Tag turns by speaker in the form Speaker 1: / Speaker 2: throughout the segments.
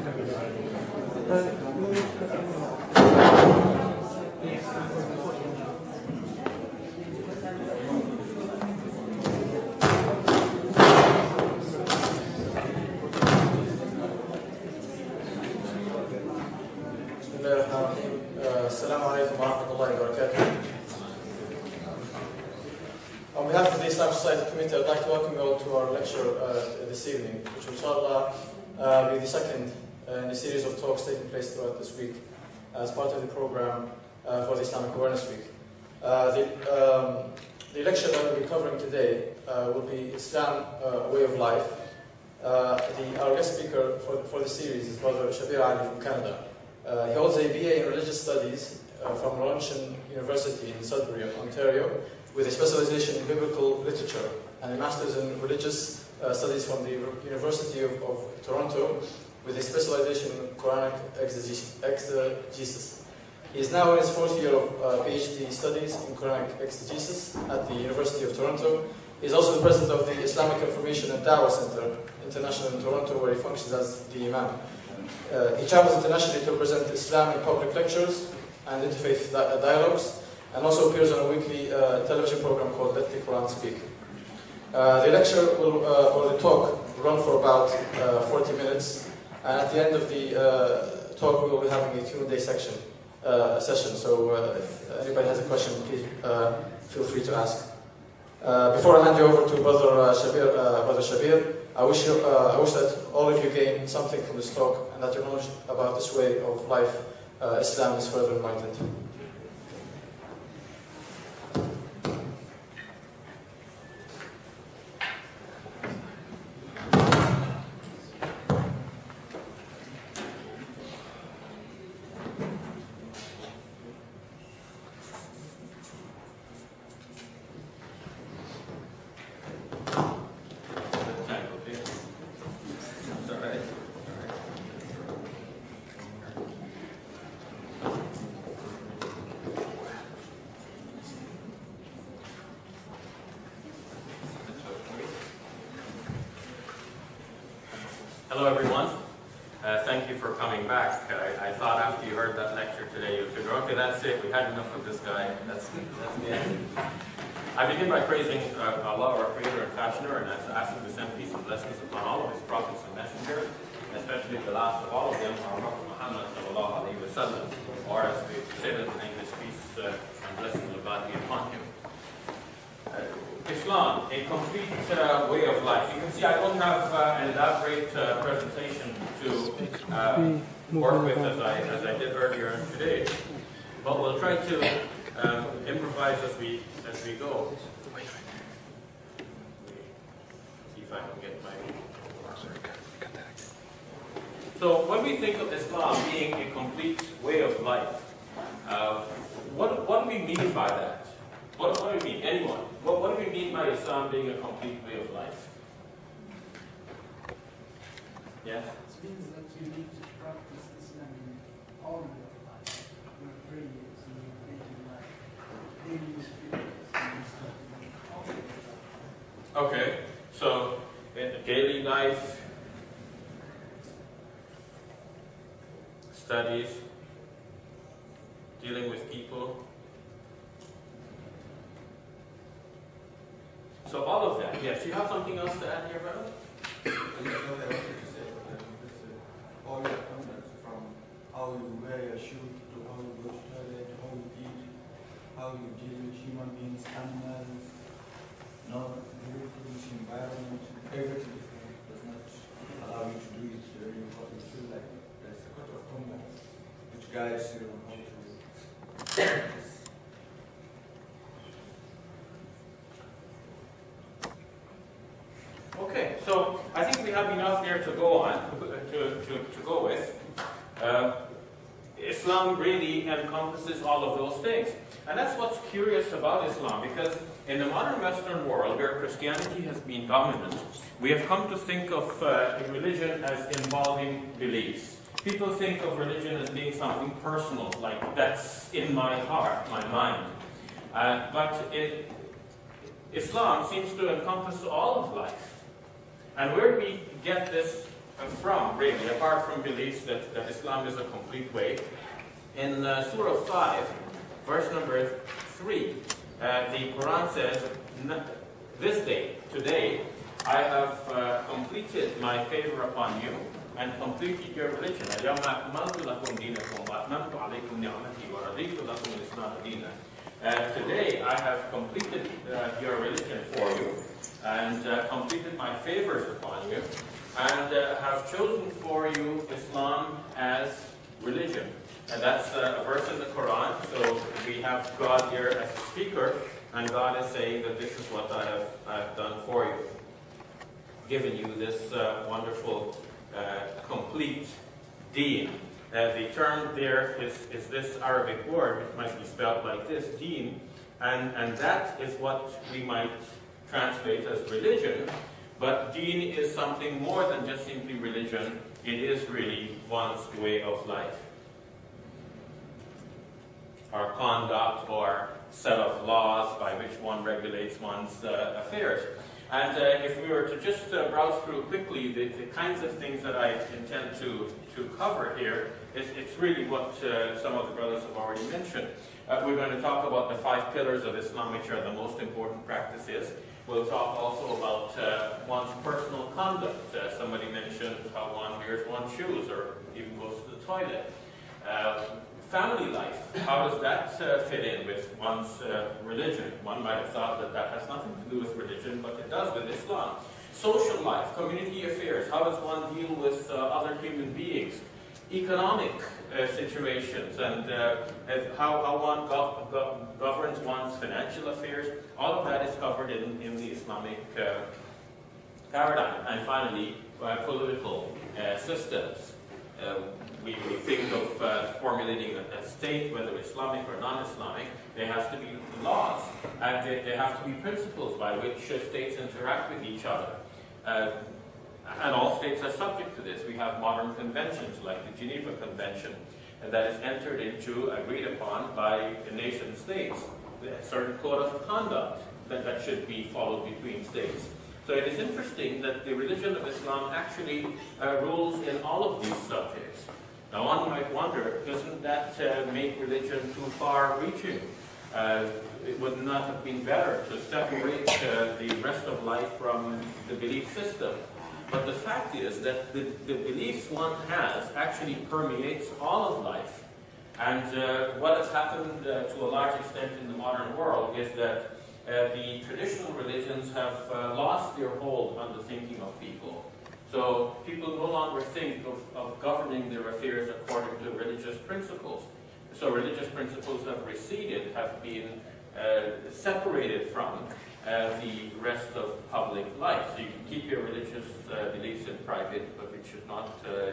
Speaker 1: Assalamu alaikum wa rahmatullahi wa barakatuh. On behalf of the Islamic Society Committee, I'd like to welcome you all to our lecture this evening, which will inshallah be the second in a series of talks taking place throughout this week as part of the program for the Islamic Awareness Week. The lecture that we'll be covering today will be Islam, a way of life. Our guest speaker for the series is Brother Shabir Ally from Canada. He holds a BA in Religious Studies from Laurentian University in Sudbury, Ontario, with a specialization in Biblical Literature and a Master's in Religious Studies from the University of Toronto, with a specialization in Quranic Exegesis. He is now in his fourth year of PhD studies in Quranic Exegesis at the University of Toronto. He is also the president of the Islamic Information and Dawah Center International in Toronto, where he functions as the Imam. He travels internationally to present Islam in public lectures and interfaith dialogues, and also appears on a weekly television program called Let the Quran Speak. The lecture or the talk will run for about 40 minutes, and at the end of the talk we will be having a Q&A session. So if anybody has a question, please feel free to ask. Before I hand you over to Brother Shabir, I wish that all of you gain something from this talk, and that your knowledge about this way of life, Islam, is further enlightened.
Speaker 2: Hello everyone, thank you for coming back. I thought after you heard that lecture today you'd figure, okay, that's it, we had enough of this guy, that's the end. I begin by praising Allah, our Creator and Fashioner, and asking to send peace and blessings upon all of His prophets and messengers, especially the last of all of them, our Prophet Muhammad sallallahu alaihi wasallam, or as we say that in English, peace and blessings of God be upon him. Islam, a complete way of life. You can see I don't have an elaborate presentation to work with as I did earlier today, but we'll try to improvise as we go. See if I can get my. So when we think of Islam being a complete way of life, what do we mean by that? What do we mean? Anyone? What do we mean by Islam being a complete way of life? Yes?
Speaker 3: It means that you need to practice Islam in all your life. Your prayers and your daily life. Daily spirits and stuff.
Speaker 2: Okay, so in daily life, studies, dealing with people. So all of that, yes. You have something else to add here, brother?
Speaker 4: All your conduct, from how you wear your shoe to how you go to toilet, to how you eat, how you deal with human beings, animals, non-vehicles, environment, everything does not allow you to do it. Very important. Feel like there's a code of conduct which guides you on how to practice.
Speaker 2: Okay, so I think we have enough here to go on, to go with. Islam really encompasses all of those things. And that's what's curious about Islam, because in the modern Western world, where Christianity has been dominant, we have come to think of religion as involving beliefs. People think of religion as being something personal, like that's in my heart, my mind. But Islam seems to encompass all of life. And where do we get this from, really, apart from beliefs that Islam is a complete way. In Surah 5, verse number 3, the Quran says, "This day, today, I have completed my favor upon you and completed your religion. اليوم أكملت لكم دينكم وأتممت عليكم نعمتي ورضيت لكم الإسلام دينا." Today I have completed your religion for you and completed my favors upon you and have chosen for you Islam as religion. And that's a verse in the Quran. So we have God here as a speaker, and God is saying that this is what I have done for you, given you this wonderful, complete Deen. The term there is this Arabic word, which might be spelled like this, Deen, and that is what we might translate as religion. But Deen is something more than just simply religion. It is really one's way of life, or conduct, or set of laws by which one regulates one's affairs. And if we were to just browse through quickly the kinds of things that I intend to cover here, it's really what some of the brothers have already mentioned. We're going to talk about the 5 pillars of Islam, which are the most important practices. We'll talk also about one's personal conduct. Somebody mentioned how one wears one's shoes or even goes to the toilet. Family life, how does that fit in with one's religion? One might have thought that that has nothing to do with religion, but it does with Islam. Social life, community affairs, how does one deal with other human beings? Economic situations, and how one governs one's financial affairs. All of that is covered in the Islamic paradigm. And finally, political systems. We think of formulating a state, whether Islamic or non-Islamic. There has to be laws, and there have to be principles by which states interact with each other. And all states are subject to this. We have modern conventions like the Geneva Convention that is entered into, agreed upon by the nation states. A certain code of conduct that should be followed between states. So it is interesting that the religion of Islam actually rules in all of these subjects. Now one might wonder, doesn't that make religion too far-reaching? It would not have been better to separate the rest of life from the belief system. But the fact is that the beliefs one has actually permeates all of life. And what has happened to a large extent in the modern world is that the traditional religions have lost their hold on the thinking of people. So people no longer think of governing their affairs according to religious principles. So religious principles have receded, have been separated from the rest of public life. So you can keep your religious beliefs in private, but it should not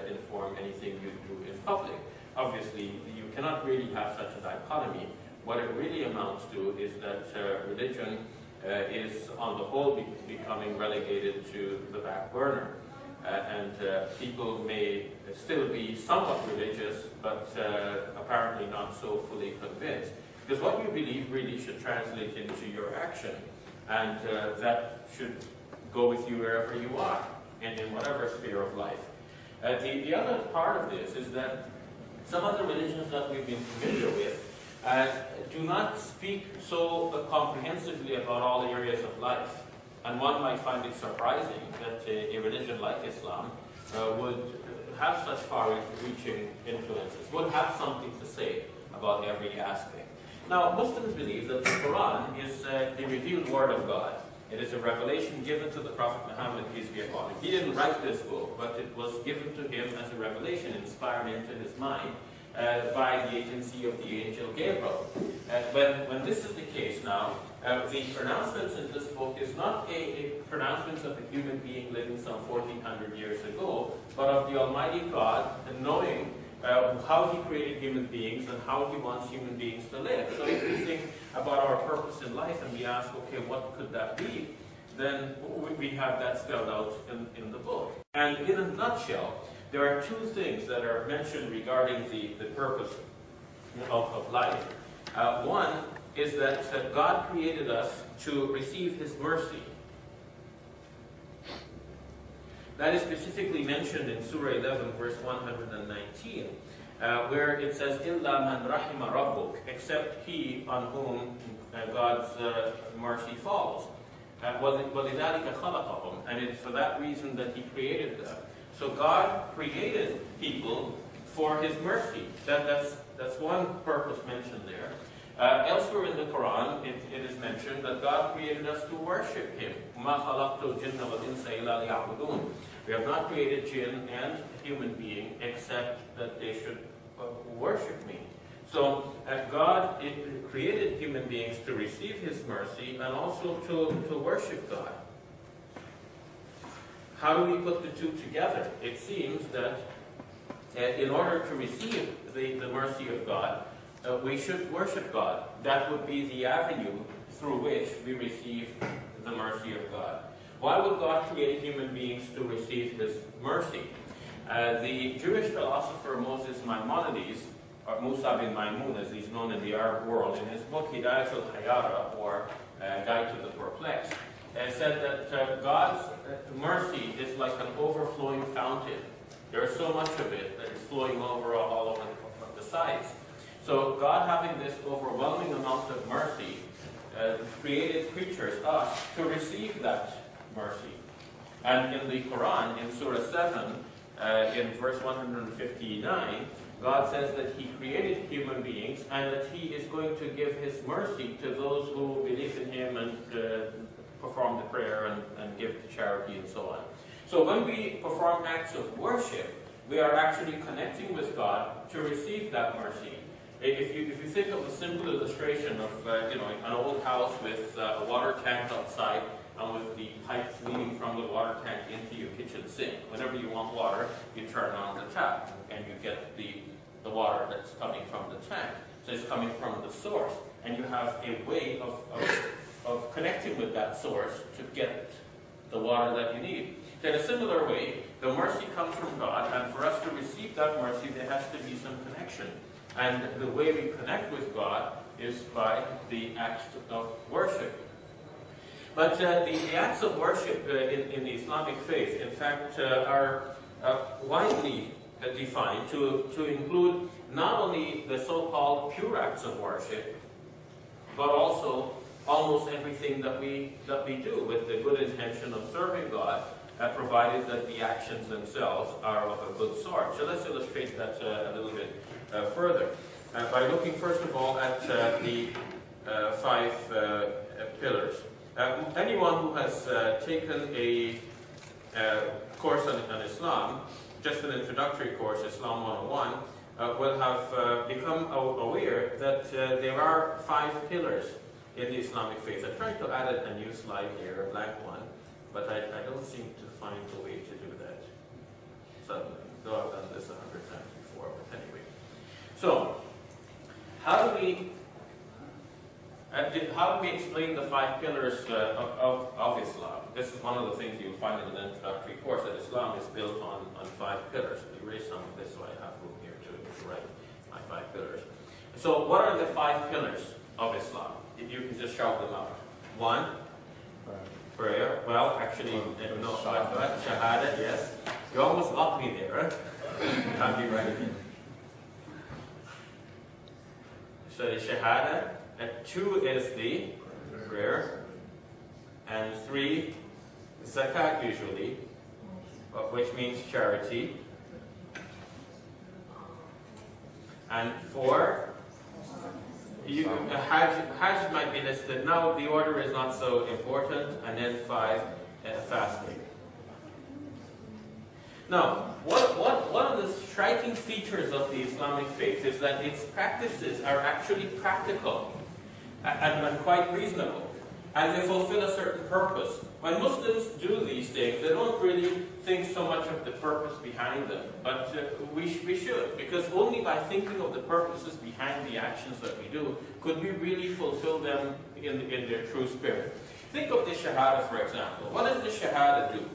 Speaker 2: inform anything you do in public. Obviously, you cannot really have such a dichotomy. What it really amounts to is that religion is, on the whole, becoming relegated to the back burner. And people may still be somewhat religious, but apparently not so fully convinced. Because what you believe really should translate into your action. And that should go with you wherever you are, and in whatever sphere of life. The other part of this is that some of the religions that we've been familiar with do not speak so comprehensively about all areas of life. And one might find it surprising that a religion like Islam would have such far-reaching influences, would have something to say about every aspect. Now, Muslims believe that the Quran is the revealed word of God. It is a revelation given to the Prophet Muhammad, peace be upon him. He didn't write this book, but it was given to him as a revelation, inspired into his mind by the agency of the angel Gabriel. When this is the case now, the pronouncements in this book is not a pronouncement of a human being living some 1400 years ago, but of the Almighty God, and knowing how He created human beings and how He wants human beings to live. So if we think about our purpose in life and we ask, okay, what could that be? Then we have that spelled out in the book. And in a nutshell, there are 2 things that are mentioned regarding the purpose of life. One is that God created us to receive His mercy. That is specifically mentioned in Surah 11, verse 119, where it says, إِلَّا مَنْ رَحِمَ رَبُّكَ, except he on whom God's mercy falls. وَلِذَلِكَ خَلَقَهُم, and it's for that reason that He created them. So God created people for His mercy. That's one purpose mentioned there. Elsewhere in the Quran, it is mentioned that God created us to worship Him. مَا خَلَقْتُ الْجِنَّ وَالْإِنسَ إِلَّا لِيَعْبُدُونَ. We have not created jinn and human being except that they should worship me. So God created human beings to receive His mercy and also to worship God. How do we put the two together? It seems that in order to receive the mercy of God, we should worship God. That would be the avenue through which we receive the mercy of God. Why would God create human beings to receive His mercy? The Jewish philosopher Moses Maimonides, or Musa bin Maimun as he's known in the Arab world, in his book Hidayat al-Hayara, or Guide to the Perplexed, said that God's mercy is like an overflowing fountain. There's so much of it that is flowing over all over the sides. So God, having this overwhelming amount of mercy, created creatures, us, to receive that mercy. And in the Quran, in Surah 7, in verse 159, God says that He created human beings and that He is going to give His mercy to those who believe in Him and perform the prayer and give the charity and so on. So when we perform acts of worship, we are actually connecting with God to receive that mercy. If you think of a simple illustration of an old house with a water tank outside and with the pipes leading from the water tank into your kitchen sink. Whenever you want water, you turn on the tap and you get the water that's coming from the tank. So it's coming from the source, and you have a way of connecting with that source to get the water that you need. In a similar way, the mercy comes from God, and for us to receive that mercy, there has to be some connection. And the way we connect with God is by the acts of worship. But the acts of worship in the Islamic faith, in fact, are widely defined to include not only the so-called pure acts of worship, but also almost everything that we do with the good intention of serving God, provided that the actions themselves are of a good sort. So let's illustrate that a little bit further by looking first of all at the 5 pillars. Anyone who has taken a course on Islam, just an introductory course, Islam 101, will have become aware that there are 5 pillars in the Islamic faith. I'm trying to add a new slide here, a blank one, but I don't seem to find a way to do that. So, though I've done this 100 times before, but anyway. So, how do we explain the 5 pillars of Islam? This is one of the things you'll find in an introductory course, that Islam is built on 5 pillars. We erase some of this so I have room here to write my 5 pillars. So what are the 5 pillars of Islam? If you can just shout them out. 1, prayer. Well, actually, no, Shahada, yes. You almost got me there, huh? Can't be right again. So the Shahada. 2 is the prayer, and 3, zakat usually, which means charity, and 4, Hajj might be listed. Now the order is not so important, and then 5, fasting. Now, one of the striking features of the Islamic faith is that its practices are actually practical and quite reasonable, and they fulfill a certain purpose. When Muslims do these things, they don't really think so much of the purpose behind them, but we should, because only by thinking of the purposes behind the actions that we do could we really fulfill them in their true spirit. Think of the Shahada, for example. What does the Shahada do?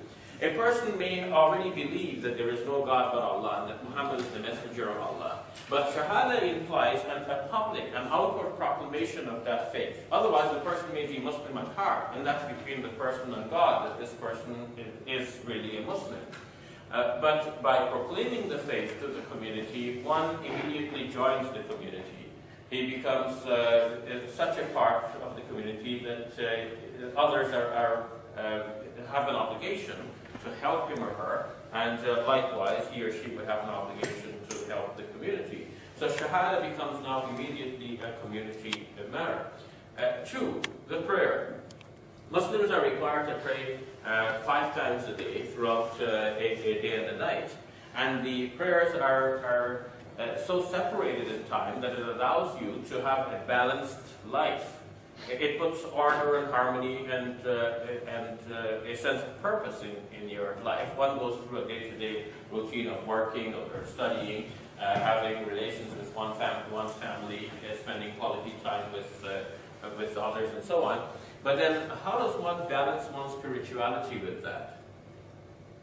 Speaker 2: A person may already believe that there is no God but Allah, and that Muhammad is the messenger of Allah. But Shahada implies a public, an outward proclamation of that faith. Otherwise, the person may be Muslim at heart, and that's between the person and God, that this person is really a Muslim. But by proclaiming the faith to the community, one immediately joins the community. He becomes such a part of the community that others have an obligation to help him or her, and likewise, he or she would have an obligation to help the community. So Shahada becomes now immediately a community matter. 2, the prayer. Muslims are required to pray 5 times a day throughout a day and a night. And the prayers are so separated in time that it allows you to have a balanced life. It puts order and harmony and a sense of purpose in your life. One goes through a day-to-day routine of working or studying, having relations with one's family, spending quality time with others, and so on. But then, how does one balance one's spirituality with that?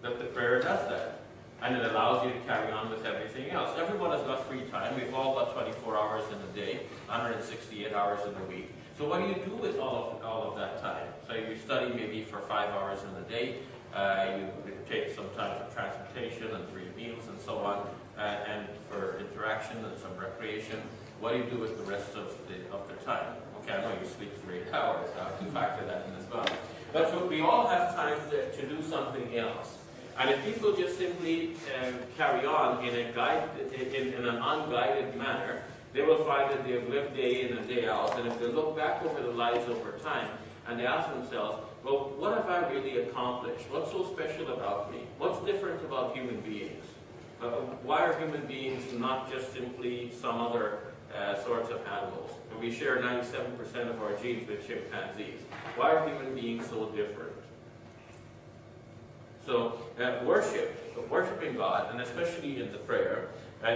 Speaker 2: That the prayer does that. And it allows you to carry on with everything else. Everyone has got free time. We've all got 24 hours in a day, 168 hours in a week. So what do you do with all of that time? So you study maybe for 5 hours in a day. You take some time for transportation and free meals and so on, and for interaction and some recreation. What do you do with the rest of the time? Okay, I know you sleep for 8 hours. I have to factor that in as well. But so we all have time to do something else. And if people just simply carry on in an unguided manner, they will find that they have lived day in and day out. And if they look back over their lives over time and they ask themselves, well, what have I really accomplished? What's so special about me? What's different about human beings? Why are human beings not just simply some other sorts of animals? We share 97% of our genes with chimpanzees. Why are human beings so different? So worshiping God, and especially in the prayer,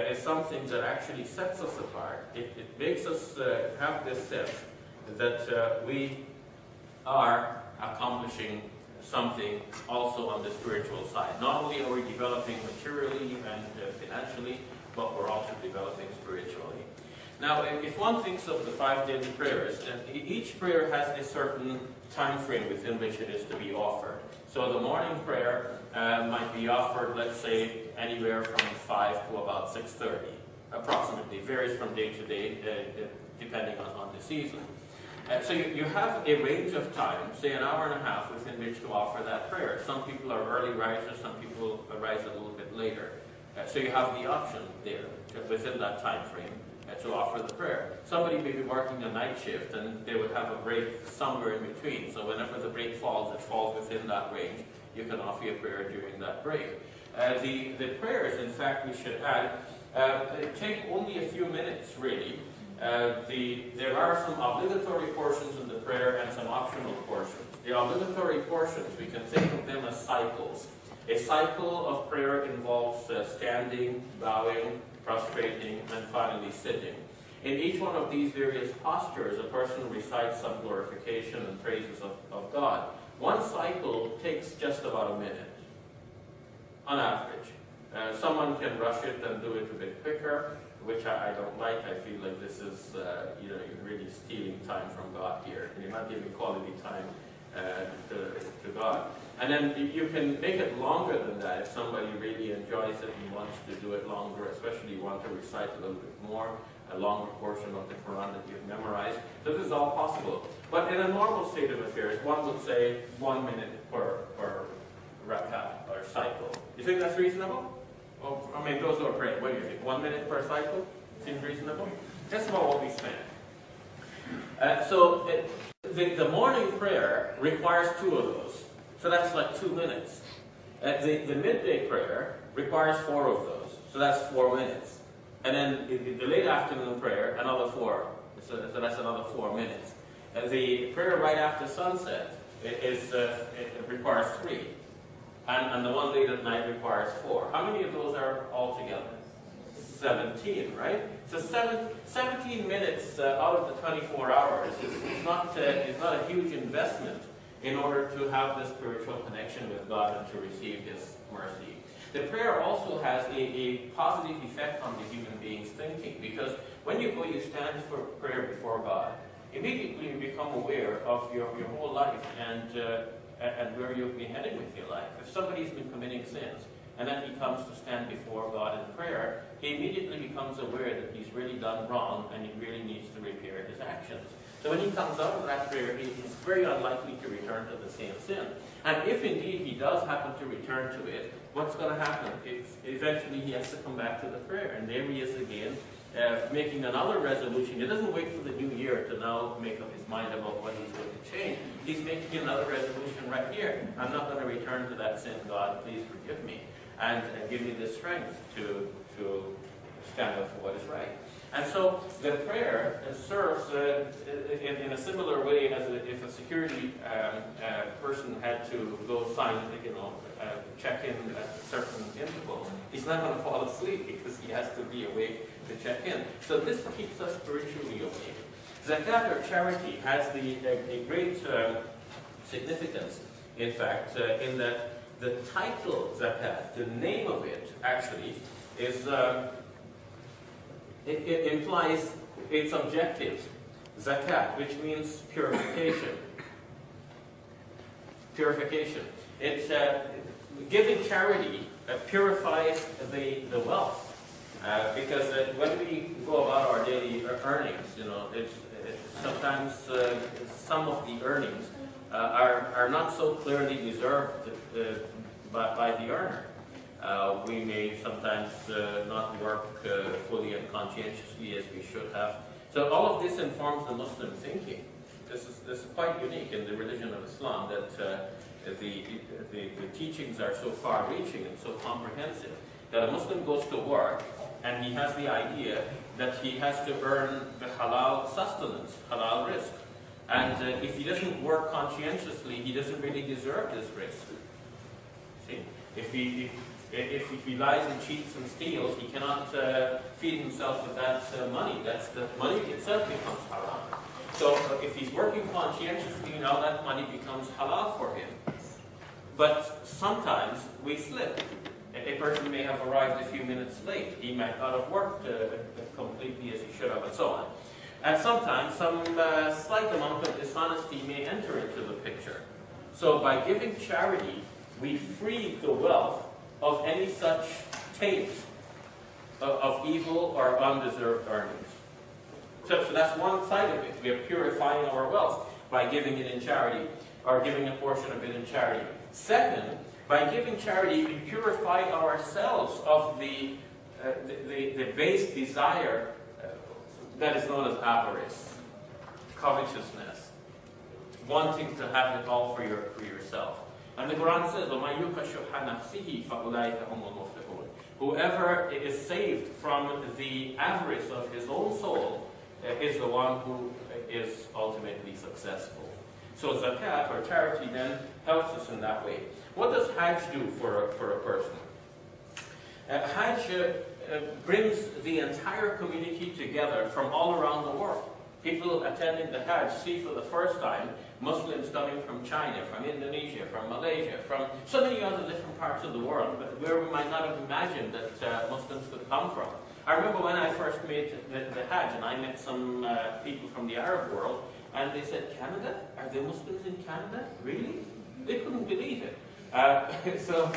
Speaker 2: is something that actually sets us apart. It makes us have this sense that we are accomplishing something also on the spiritual side. Not only are we developing materially and financially, but we're also developing spiritually. Now, if one thinks of the 5 daily prayers, each prayer has a certain time frame within which it is to be offered. So the morning prayer might be offered, let's say, anywhere from 5 to about 6:30, approximately. Varies from day to day, depending on the season. So you have a range of time, say an hour and a half, within which to offer that prayer. Some people are early risers, some people rise a little bit later. So you have the option there, within that time frame, to offer the prayer. Somebody may be working a night shift and they would have a break somewhere in between. So whenever the break falls, it falls within that range. You can offer a prayer during that break. The prayers, in fact, we should add, take only a few minutes, really. There are some obligatory portions in the prayer and some optional portions. The obligatory portions, we can think of them as cycles. A cycle of prayer involves standing, bowing, prostrating, and finally sitting. In each one of these various postures, a person recites some glorification and praises of God. One cycle takes just about a minute, on average. Someone can rush it and do it a bit quicker, which I don't like. I feel like this is, you're really stealing time from God here. You're not giving quality time to God. And then you can make it longer than that if somebody really enjoys it and wants to do it longer, especially you want to recite a little bit more, a longer portion of the Quran that you've memorized. So this is all possible. But in a normal state of affairs, one would say 1 minute per rak'ah or cycle. You think that's reasonable? Well, I mean, those who are praying, what do you think? 1 minute per cycle? Seems reasonable? That's about what we spend. The morning prayer requires 2 of those. So that's like 2 minutes. The midday prayer requires 4 of those. So that's 4 minutes. And then the late afternoon prayer, another 4. So that's another 4 minutes. The prayer right after sunset it requires 3. And the one late at night requires 4. How many of those are all together? 17, right? So 17 minutes out of the 24 hours is not a huge investment in order to have this spiritual connection with God and to receive His mercy. The prayer also has a positive effect on the human being's thinking, because when you go, you stand for prayer before God, immediately you become aware of your whole life and where you've been heading with your life. If somebody's been committing sins, and then he comes to stand before God in prayer, he immediately becomes aware that he's really done wrong and he really needs to repair his actions. So when he comes out of that prayer, he's very unlikely to return to the same sin. And if indeed he does happen to return to it, what's going to happen? Eventually he has to come back to the prayer, and there he is again, making another resolution. He doesn't wait for the new year to now make up his mind about what he's going to change. He's making another resolution right here. I'm not going to return to that sin. God, please forgive me. And give me the strength to stand up for what is right. And so the prayer serves in a similar way as if a security person had to go sign, check in at certain intervals. He's not going to fall asleep because he has to be awake to check in. So this keeps us spiritually awake. Zakat, or charity, has a great significance, in fact, in that the title zakat, the name of it, actually, is it implies its objective, zakat, which means purification. Purification. It's giving charity purifies the wealth, because when we go about our daily earnings, it's sometimes some of the earnings are not so clearly deserved by the earner. We may sometimes not work fully and conscientiously as we should have. So all of this informs the Muslim thinking. This is quite unique in the religion of Islam, that the teachings are so far-reaching and so comprehensive that a Muslim goes to work and he has the idea that he has to earn the halal sustenance, halal risk. And if he doesn't work conscientiously, he doesn't really deserve this risk. See? If he lies and cheats and steals, he cannot feed himself with that money. The money itself becomes haram. So if he's working conscientiously, now that money becomes halal for him. But sometimes we slip. A person may have arrived a few minutes late. He might not have worked completely as he should have, and so on. And sometimes some slight amount of dishonesty may enter into the picture. So by giving charity, we free the wealth of any such taint of evil or undeserved earnings. So that's one side of it. We are purifying our wealth by giving it in charity, or giving a portion of it in charity. Second, by giving charity, we purify ourselves of the base desire that is known as avarice, covetousness, wanting to have it all for yourself. And the Quran says, وَمَنْ يُوقَ شُحَّ نَفْسِهِ فَأُولَٰئِكَ هُمُ الْمُفْلِحُونَ. Whoever is saved from the avarice of his own soul is the one who is ultimately successful. So zakat, or charity, then helps us in that way. What does Hajj do for a person? Hajj brings the entire community together from all around the world. People attending the Hajj see for the first time Muslims coming from China, from Indonesia, from Malaysia, from so many other different parts of the world where we might not have imagined that Muslims could come from. I remember when I first made the Hajj, and I met some people from the Arab world, and they said, Canada? Are there Muslims in Canada? Really? They couldn't believe it. So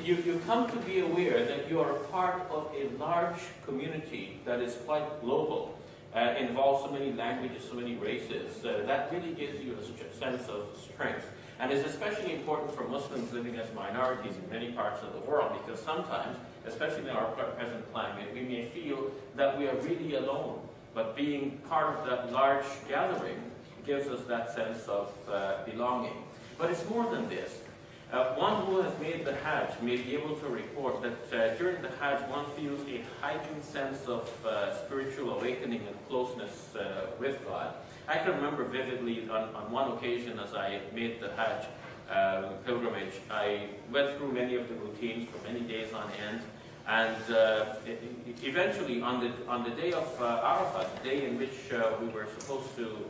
Speaker 2: you come to be aware that you are part of a large community that is quite global, involves so many languages, so many races. That really gives you a sense of strength. And is especially important for Muslims living as minorities in many parts of the world, because sometimes, especially in our present climate, we may feel that we are really alone. But being part of that large gathering gives us that sense of belonging. But it's more than this. One who has made the Hajj may be able to report that during the Hajj one feels a heightened sense of spiritual awakening and closeness with God. I can remember vividly on one occasion as I made the Hajj pilgrimage, I went through many of the routines for many days on end, and eventually on the day of Arafat, the day in which we were supposed to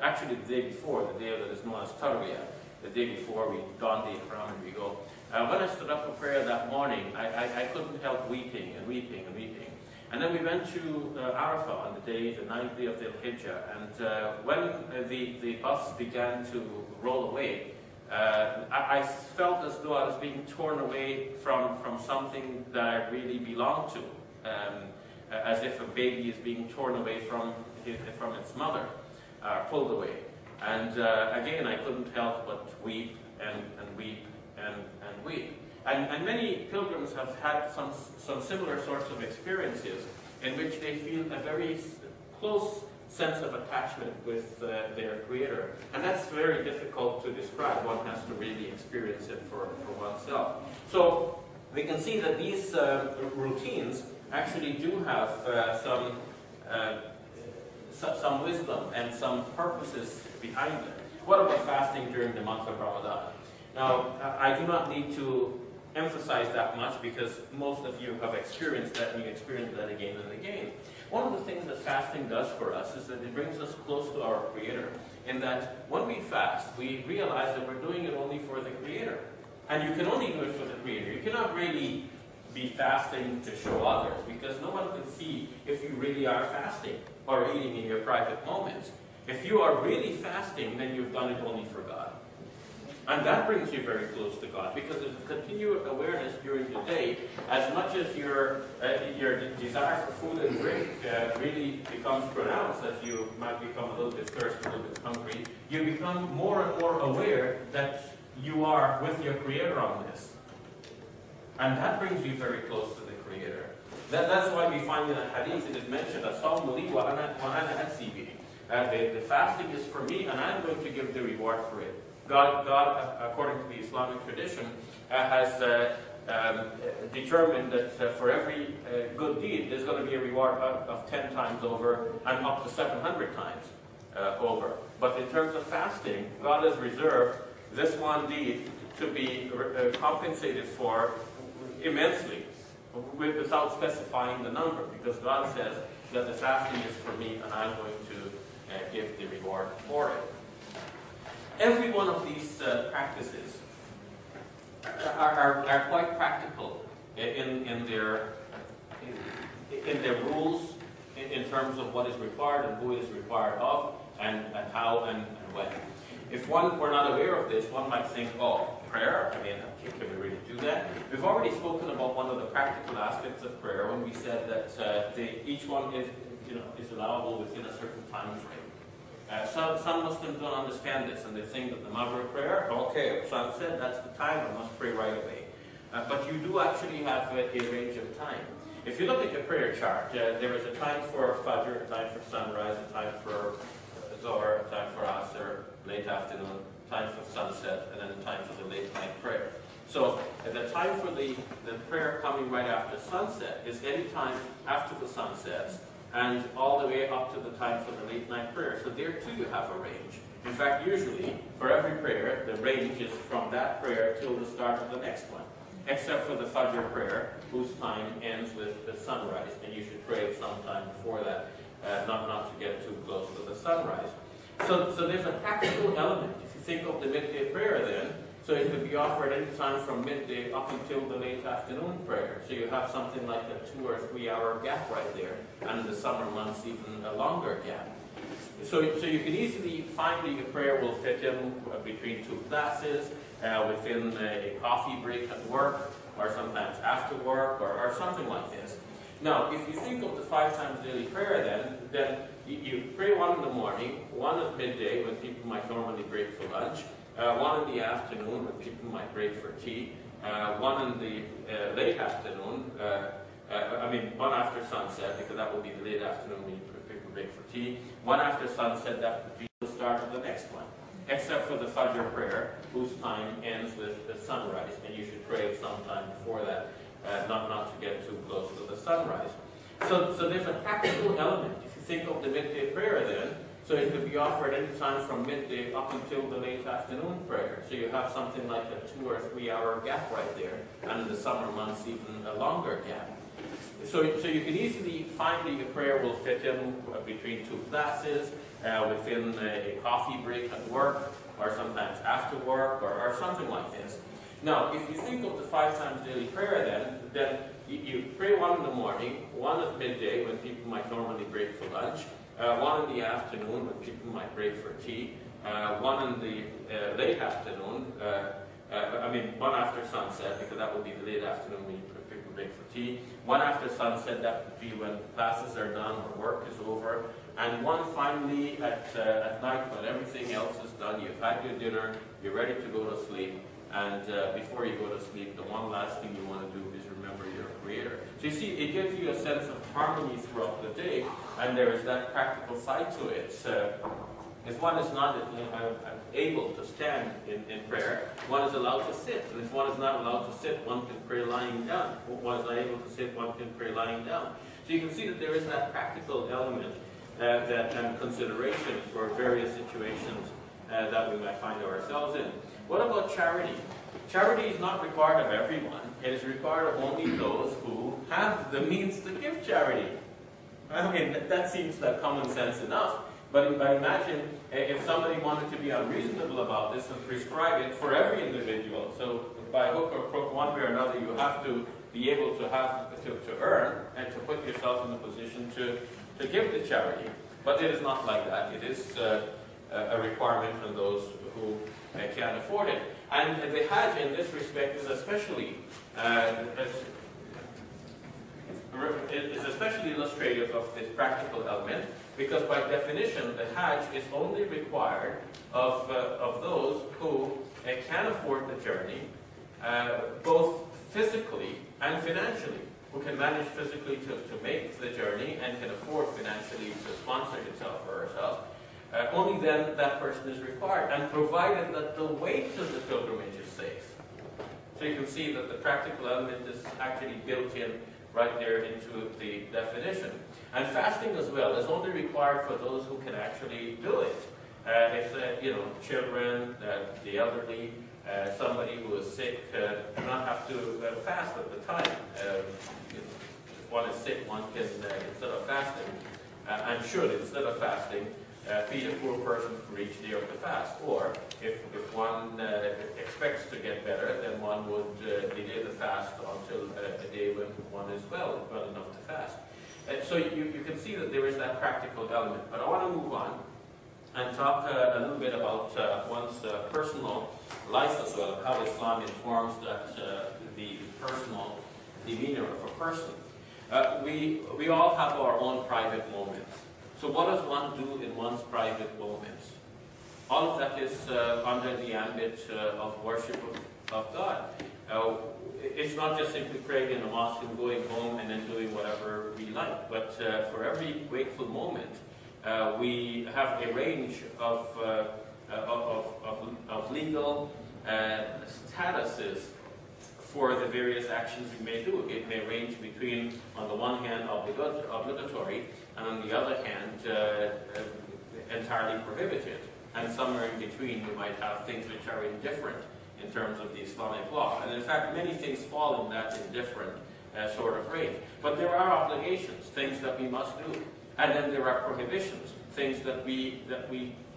Speaker 2: actually the day before, the day that is known as Tarbiyah, the day before we don the ihram and we go. When I stood up for prayer that morning, I couldn't help weeping and weeping and weeping. And then we went to Arafah on the day, the 9th day of the Hijjah, and when the bus began to roll away, I felt as though I was being torn away from something that I really belonged to, as if a baby is being torn away from its mother, pulled away. And again, I couldn't help but weep and weep and weep. And many pilgrims have had some similar sorts of experiences in which they feel a very close sense of attachment with their Creator. And that's very difficult to describe. One has to really experience it for oneself. So we can see that these routines actually do have some wisdom and some purposes behind them. What about fasting during the month of Ramadan? Now, I do not need to emphasize that much because most of you have experienced that and you experience that again and again. One of the things that fasting does for us is that it brings us close to our Creator, in that when we fast, we realize that we're doing it only for the Creator. And you can only do it for the Creator. You cannot really be fasting to show others, because no one can see if you really are fasting or eating in your private moments. If you are really fasting, then you've done it only for God. And that brings you very close to God, because there's a continual awareness during the day. As much as your desire for food and drink really becomes pronounced, as you might become a little bit thirsty, a little bit hungry, you become more and more aware that you are with your Creator on this. And that brings you very close to the Creator. That's why we find in a hadith it is mentioned, "As-sawmu li wa ana ajzi bihi." The fasting is for me, and I'm going to give the reward for it. God, according to the Islamic tradition, has determined that for every good deed, there's going to be a reward of 10 times over and up to 700 times over. But in terms of fasting, God has reserved this one deed to be compensated for immensely, without specifying the number, because God says that the fasting is for me and I'm going to give the reward for it. Every one of these practices are quite practical in their rules, in terms of what is required and who is required of, and how and when. If one were not aware of this, one might think, oh, prayer? I mean, can we really do that? We've already spoken about one of the practical aspects of prayer when we said that each one is allowable within a certain time frame. Some Muslims don't understand this, and they think that the Maghrib prayer, okay, sunset, that's the time, I must pray right away. But you do actually have a range of time. If you look at your prayer chart, there is a time for Fajr, a time for sunrise, a time for Zohar, a time for Asr, late afternoon, time for sunset, and then a time for the late night prayer. So the time for the prayer coming right after sunset is any time after the sun sets, and all the way up to the time for the late night prayer. So there too you have a range. In fact, usually, for every prayer, the range is from that prayer till the start of the next one. Except for the Fajr prayer, whose time ends with the sunrise, and you should pray sometime before that, not to get too close to the sunrise. So there's a practical element. If you think of the midday prayer then, so it could be offered any time from midday up until the late afternoon prayer. So you have something like a 2 or 3 hour gap right there, and in the summer months even a longer gap. So you can easily find that your prayer will fit in between 2 classes, within a coffee break at work, or sometimes after work, or something like this. Now, if you think of the 5 times daily prayer then you pray one in the morning, one at midday when people might normally break for lunch, one in the afternoon when people might break for tea, one in the late afternoon, one after sunset, because that would be the late afternoon when people break for tea, one after sunset, that would be the start of the next one. Except for the Fajr prayer, whose time ends with the sunrise, and you should pray sometime before that, not to get too close to the sunrise. So there's a practical element. If you think of the midday prayer then, so it could be offered any time from midday up until the late afternoon prayer. So you have something like a 2 or 3 hour gap right there, and in the summer months even a longer gap. So you can easily find that your prayer will fit in between 2 classes, within a coffee break at work, or sometimes after work, or something like this. Now, if you think of the 5 times daily prayer then you pray one in the morning, one at midday when people might normally break for lunch, one in the afternoon when people might break for tea, one in the late afternoon, one after sunset, because that would be the late afternoon when people break for tea, one after sunset, that would be when classes are done or work is over, and one finally at night when everything else is done, you've had your dinner, you're ready to go to sleep, and before you go to sleep, the one last thing you want to do is remember your Creator. So you see, it gives you a sense of harmony throughout the day, and there is that practical side to it. If one is not able to stand in prayer, one is allowed to sit. And if one is not allowed to sit, one can pray lying down. If one is not able to sit, one can pray lying down. So you can see that there is that practical element and consideration for various situations that we might find ourselves in. What about charity? Charity is not required of everyone. It is required of only those who have the means to give charity. I mean, that seems like common sense enough. But imagine if somebody wanted to be unreasonable about this and prescribe it for every individual. So by hook or crook, one way or another, you have to be able to earn and to put yourself in a position to give the charity. But it is not like that. It is a requirement from those who can't afford it. And the Hajj in this respect is especially illustrative of this practical element, because by definition the Hajj is only required of those who can afford the journey, both physically and financially, who can manage physically to make the journey and can afford financially to sponsor himself or herself. Only then that person is required, and provided that the way to the pilgrimage is safe. So you can see that the practical element is actually built in right there into the definition. And fasting as well is only required for those who can actually do it. If children, the elderly, somebody who is sick, do not have to fast at the time. If one is sick, one can, instead of fasting, and should, instead of fasting, feed a poor person for each day of the fast. Or if one expects to get better, then one would delay the fast until a day when one is well enough to fast. So you can see that there is that practical element. But I want to move on and talk a little bit about one's personal life as well, how Islam informs that the personal demeanor of a person. We all have our own private moments. So what does one do in one's private moments? All of that is under the ambit of worship of God. It's not just simply praying in the mosque and going home and then doing whatever we like, but for every wakeful moment, we have a range of legal statuses for the various actions we may do. It may range between, on the one hand, obligatory, and on the other hand, entirely prohibited. And somewhere in between, we might have things which are indifferent in terms of the Islamic law. And in fact, many things fall in that indifferent sort of range. But there are obligations, things that we must do. And then there are prohibitions, things that we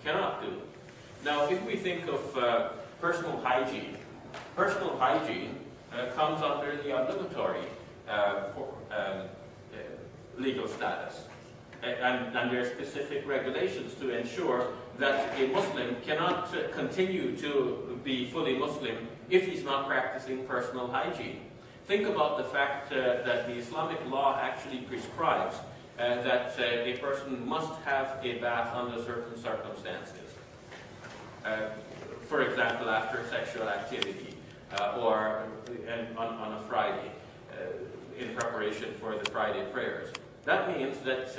Speaker 2: cannot do. Now, if we think of personal hygiene comes under the obligatory legal status. And there are specific regulations to ensure that a Muslim cannot continue to be fully Muslim if he's not practicing personal hygiene. Think about the fact that the Islamic law actually prescribes that a person must have a bath under certain circumstances. For example, after sexual activity, or on a Friday, in preparation for the Friday prayers. That means that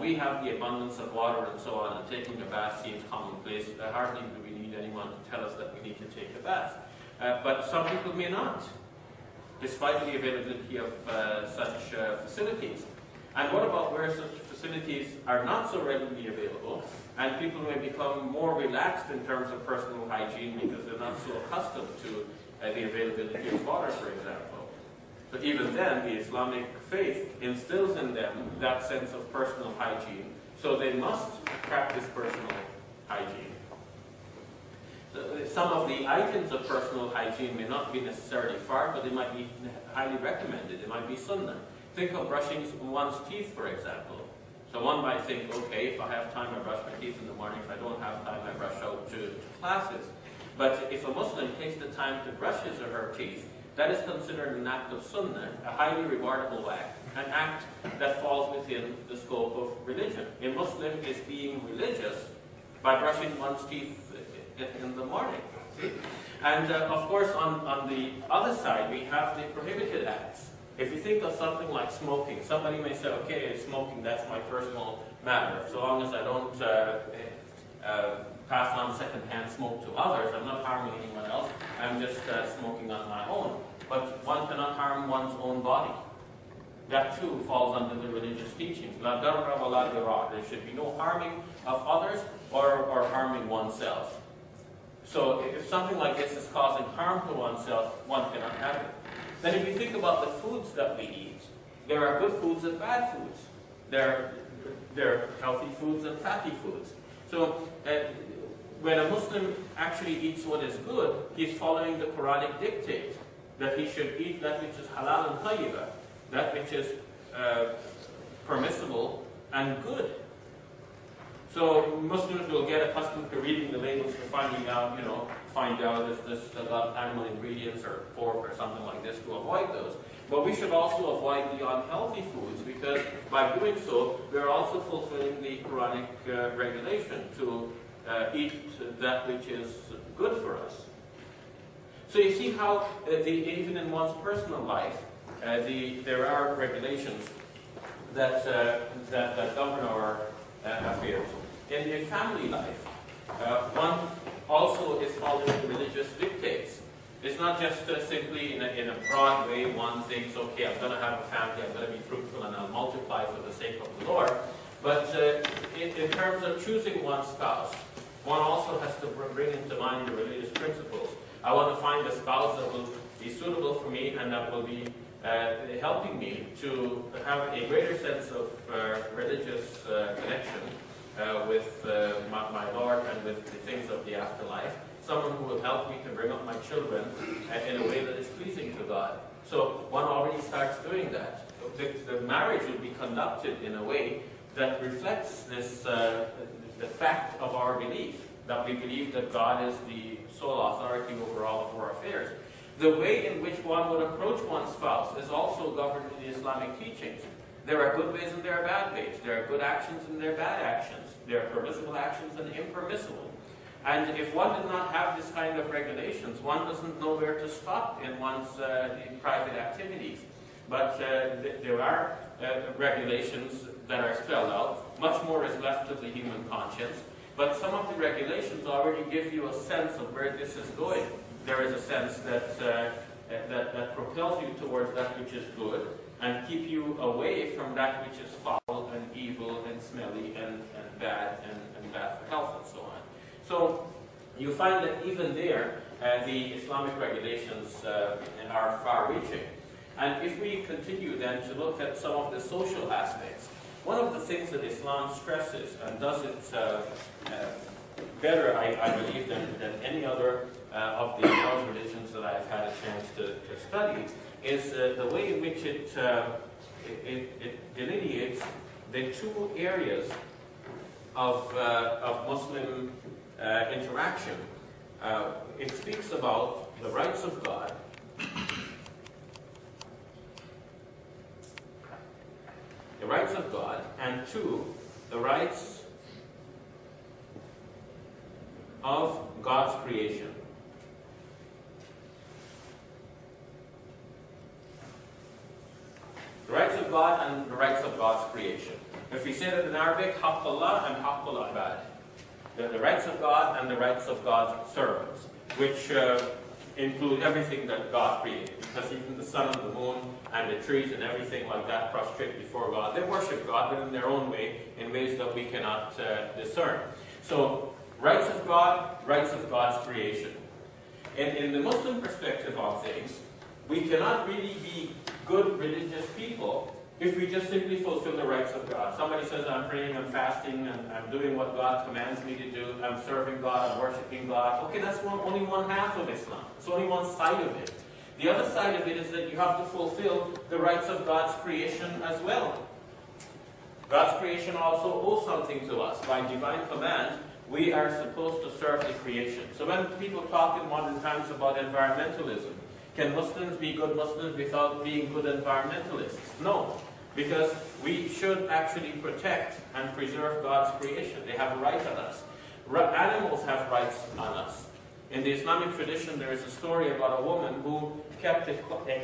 Speaker 2: we have the abundance of water and so on, and taking a bath seems commonplace. Hardly do we need anyone to tell us that we need to take a bath. But some people may not, despite the availability of such facilities. And what about where such facilities are not so readily available, and people may become more relaxed in terms of personal hygiene because they're not so accustomed to the availability of water, for example. But even then, the Islamic faith instills in them that sense of personal hygiene, so they must practice personal hygiene. some of the items of personal hygiene may not be necessarily fard, but they might be highly recommended. It might be sunnah. Think of brushing one's teeth, for example. So one might think, okay, if I have time, I brush my teeth in the morning. If I don't have time, I brush out to classes. But if a Muslim takes the time to brush his or her teeth, that is considered an act of sunnah, a highly rewardable act, an act that falls within the scope of religion. A Muslim is being religious by brushing one's teeth in the morning. See? And of course, on the other side, we have the prohibited acts. If you think of something like smoking, somebody may say, okay, smoking, that's my personal matter. So long as I don't pass on secondhand smoke to others, I'm not harming anyone else, I'm just smoking on my own. But one cannot harm one's own body. That too falls under the religious teachings. La darra wa la dirar. There should be no harming of others or harming oneself. So if something like this is causing harm to oneself, one cannot have it. Then if you think about the foods that we eat, there are good foods and bad foods. There are healthy foods and fatty foods. So when a Muslim actually eats what is good, he's following the Quranic dictate that he should eat that which is halal and tayyibah, that which is permissible and good. So Muslims will get accustomed to reading the labels to finding out, find out if this got animal ingredients or pork or something like this to avoid those. But we should also avoid the unhealthy foods, because by doing so, we're also fulfilling the Quranic regulation to eat that which is good for us. So you see how even in one's personal life, there are regulations that govern our affairs. In family life, one also is following religious dictates. It's not just simply in a broad way one thinks, okay, I'm going to have a family, I'm going to be fruitful, and I'll multiply for the sake of the Lord. But in terms of choosing one's spouse, one also has to bring into mind the religious principles. I want to find a spouse that will be suitable for me and that will be helping me to have a greater sense of religious connection with my Lord and with the things of the afterlife. Someone who will help me to bring up my children in a way that is pleasing to God. So one already starts doing that. The marriage will be conducted in a way that reflects this, the fact of our belief, that we believe that God is the sole authority over all of our affairs. The way in which one would approach one's spouse is also governed in the Islamic teachings. There are good ways and there are bad ways. There are good actions and there are bad actions. There are permissible actions and impermissible. And if one did not have this kind of regulations, one doesn't know where to stop in one's private activities. But there are regulations that are spelled out. Much more is left to the human conscience. But some of the regulations already give you a sense of where this is going. There is a sense that that propels you towards that which is good and keep you away from that which is foul and evil and smelly and bad and bad for health and so on. So you find that even there, the Islamic regulations are far-reaching. And if we continue then to look at some of the social aspects, one of the things that Islam stresses and does it better, I believe, than any other of the world religions that I've had a chance to study, is the way in which it delineates the two areas of Muslim interaction. It speaks about the rights of God and two, the rights of God's creation. The rights of God and the rights of God's creation. If we say that in Arabic, Haqq Allah and Haqq al-Ibad. The rights of God and the rights of God's servants, which include everything that God created. Because even the sun and the moon and the trees and everything like that prostrate before God. They worship God, but in their own way, in ways that we cannot discern. So, rights of God, rights of God's creation. In the Muslim perspective on things, we cannot really be good religious people if we just simply fulfill the rights of God. Somebody says, I'm praying, I'm fasting, and I'm doing what God commands me to do, I'm serving God, I'm worshiping God. Okay, that's only one half of Islam. It's only one side of it. The other side of it is that you have to fulfill the rights of God's creation as well. God's creation also owes something to us. By divine command, we are supposed to serve the creation. So when people talk in modern times about environmentalism, can Muslims be good Muslims without being good environmentalists? No, because we should actually protect and preserve God's creation. They have a right on us. Animals have rights on us. In the Islamic tradition, there is a story about a woman who kept a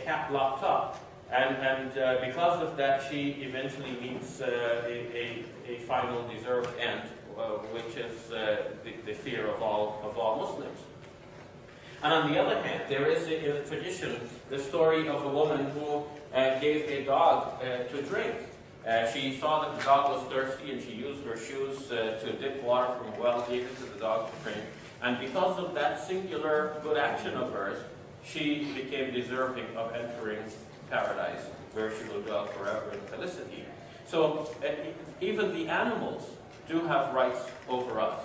Speaker 2: cat locked up. And because of that, she eventually meets a final deserved end, which is the fear of all Muslims. And on the other hand, there is in the tradition the story of a woman who gave a dog to drink. She saw that the dog was thirsty and she used her shoes to dip water from a well, gave it to the dog to drink. And because of that singular good action of hers, she became deserving of entering paradise, where she will dwell forever in felicity. So even the animals do have rights over us.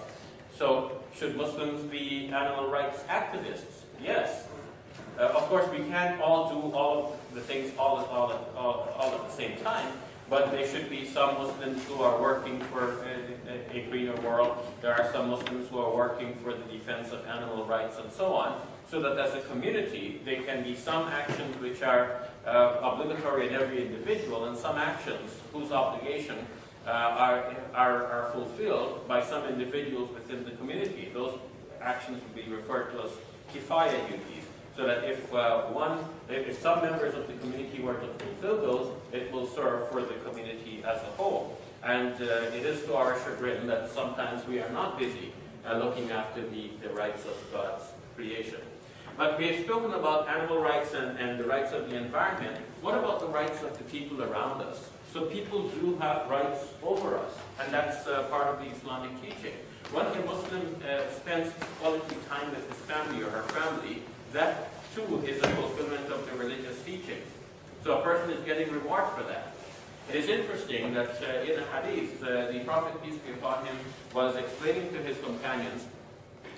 Speaker 2: So should Muslims be animal rights activists? Yes. Of course, we can't all do all the things all at the same time, but there should be some Muslims who are working for a greener world. There are some Muslims who are working for the defense of animal rights and so on, so that as a community there can be some actions which are obligatory in every individual and some actions whose obligation are fulfilled by some individuals within the community. Those actions would be referred to as kifaya duties, so that if some members of the community were to fulfill those, it will serve for the community as a whole. And it is to our chagrin that sometimes we are not busy looking after the rights of God's creation. But we have spoken about animal rights and the rights of the environment. What about the rights of the people around us? So people do have rights over us, and that's part of the Islamic teaching. When a Muslim spends quality time with his family or her family, that too is a fulfillment of the religious teachings. So a person is getting reward for that. It is interesting that in a hadith, the Prophet, peace be upon him, was explaining to his companions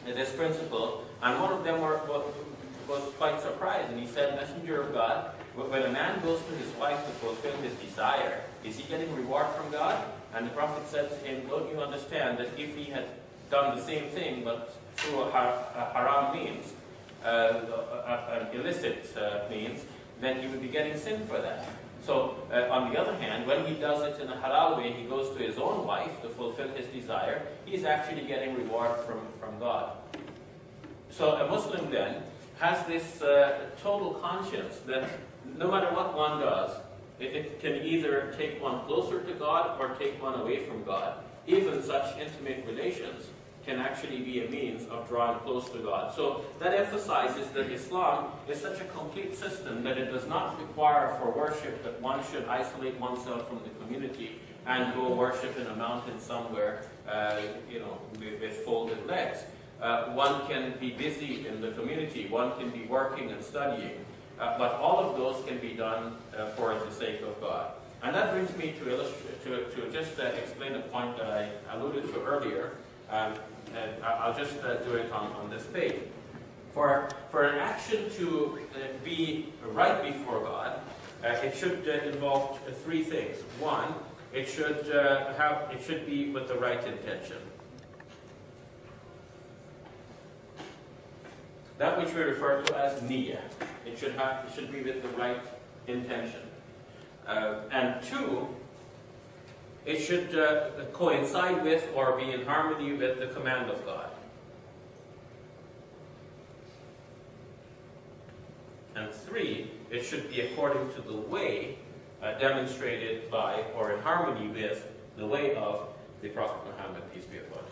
Speaker 2: this principle, and one of them was quite surprised, and he said, Messenger of God, when a man goes to his wife to fulfill his desire, is he getting reward from God? And the Prophet said to him, don't you understand that if he had done the same thing, but through a haram means, an illicit means, then he would be getting sin for that. So, on the other hand, when he does it in a halal way, he goes to his own wife to fulfill his desire, he's actually getting reward from God. So a Muslim then has this total conscience that no matter what one does, it can either take one closer to God or take one away from God. Even such intimate relations can actually be a means of drawing close to God. So that emphasizes that Islam is such a complete system that it does not require for worship that one should isolate oneself from the community and go worship in a mountain somewhere, with folded legs. One can be busy in the community, one can be working and studying, but all of those can be done for the sake of God. And that brings me to just explain a point that I alluded to earlier. And I'll just do it on this page. For an action to be right before God, it should involve three things. One, it should be with the right intention. That which we refer to as niyyah. It should be with the right intention. And two, it should coincide with or be in harmony with the command of God. And three, it should be according to the way demonstrated by or in harmony with the way of the Prophet Muhammad, peace be upon him.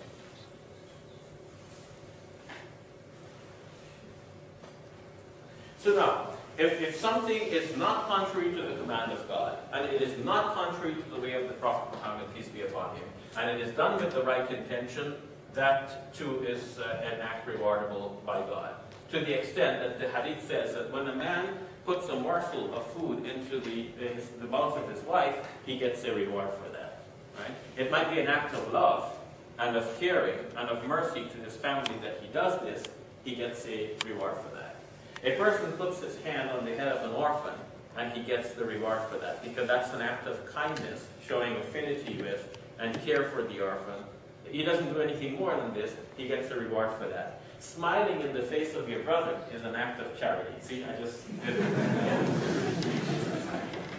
Speaker 2: So now, if something is not contrary to the command of God, and it is not contrary to the way of the Prophet Muhammad, peace be upon him, and it is done with the right intention, that too is an act rewardable by God. To the extent that the hadith says that when a man puts a morsel of food into the mouth of his wife, he gets a reward for that. Right? It might be an act of love and of caring and of mercy to his family that he does this, he gets a reward for that. A person puts his hand on the head of an orphan, and he gets the reward for that, because that's an act of kindness, showing affinity with and care for the orphan. He doesn't do anything more than this, he gets a reward for that. Smiling in the face of your brother is an act of charity. See, I just did it.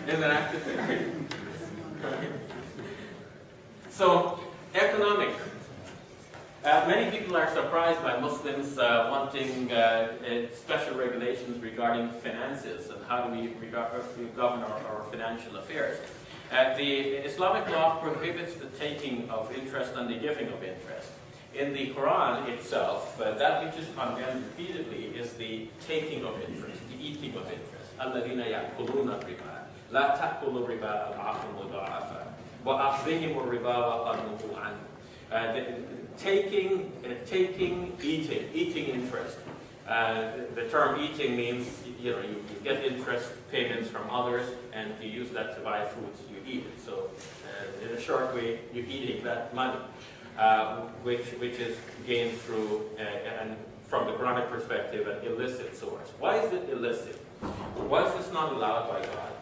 Speaker 2: Is an act of charity. So, economic. Many people are surprised by Muslims wanting special regulations regarding finances and how do we govern our financial affairs. The Islamic law prohibits the taking of interest and the giving of interest. In the Quran itself, that which is condemned repeatedly is the taking of interest, the eating of interest. الَّذِينَ يَأْكُلُونَ الرِّبَا لَا تَأْكُلُوا الرِّبَا أَضْعَافًا مُضَاعَفًا وَأَخْذِهِمُ الرِّبَا وَقَدْ نُهُوا عَنْهُ. Taking, eating interest. The term eating means, you get interest payments from others, and you use that to buy foods, you eat it. So, in a short way, you're eating that money, which is gained through, and from the Quranic perspective, an illicit source. Why is it illicit? Why is this not allowed by God?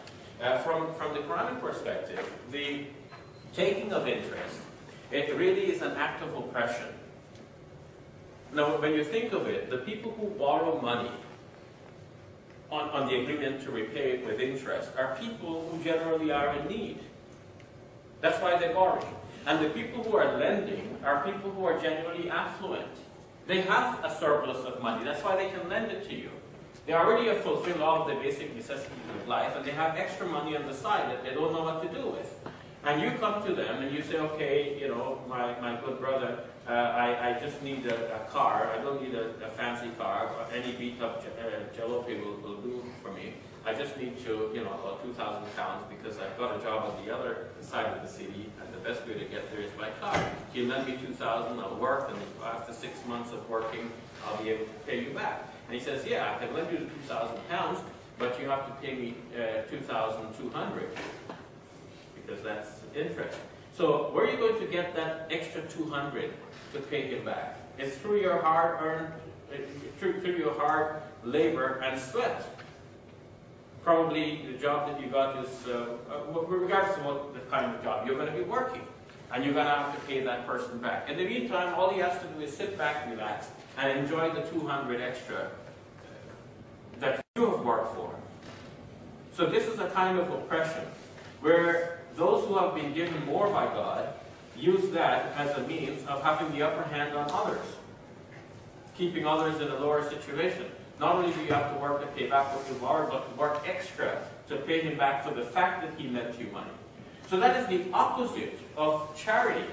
Speaker 2: From the Quranic perspective, the taking of interest, it really is an act of oppression. Now, when you think of it, the people who borrow money on the agreement to repay it with interest are people who generally are in need. That's why they borrow. And the people who are lending are people who are genuinely affluent. They have a surplus of money. That's why they can lend it to you. They already have fulfilled all of the basic necessities of life, and they have extra money on the side that they don't know what to do with. And you come to them and you say, okay, my good brother, I just need a car. I don't need a fancy car. Any beat-up jalopy will do for me. I just need to, about 2,000 pounds because I've got a job on the other side of the city, and the best way to get there is by car. You lend me 2,000, I'll work, and after 6 months of working, I'll be able to pay you back. And he says, yeah, I can lend you the 2,000 pounds, but you have to pay me 2,200. Because that's interest. So where are you going to get that extra 200 to pay him back? It's through your hard-earned, through your hard labor and sweat. Probably the job that you got is, regardless of what the kind of job, you're going to be working. And you're going to have to pay that person back. In the meantime, all he has to do is sit back, relax, and enjoy the 200 extra that you have worked for. So this is a kind of oppression, where those who have been given more by God use that as a means of having the upper hand on others, keeping others in a lower situation. Not only do you have to work to pay back what you borrowed, but to work extra to pay him back for the fact that he lent you money. So that is the opposite of charity.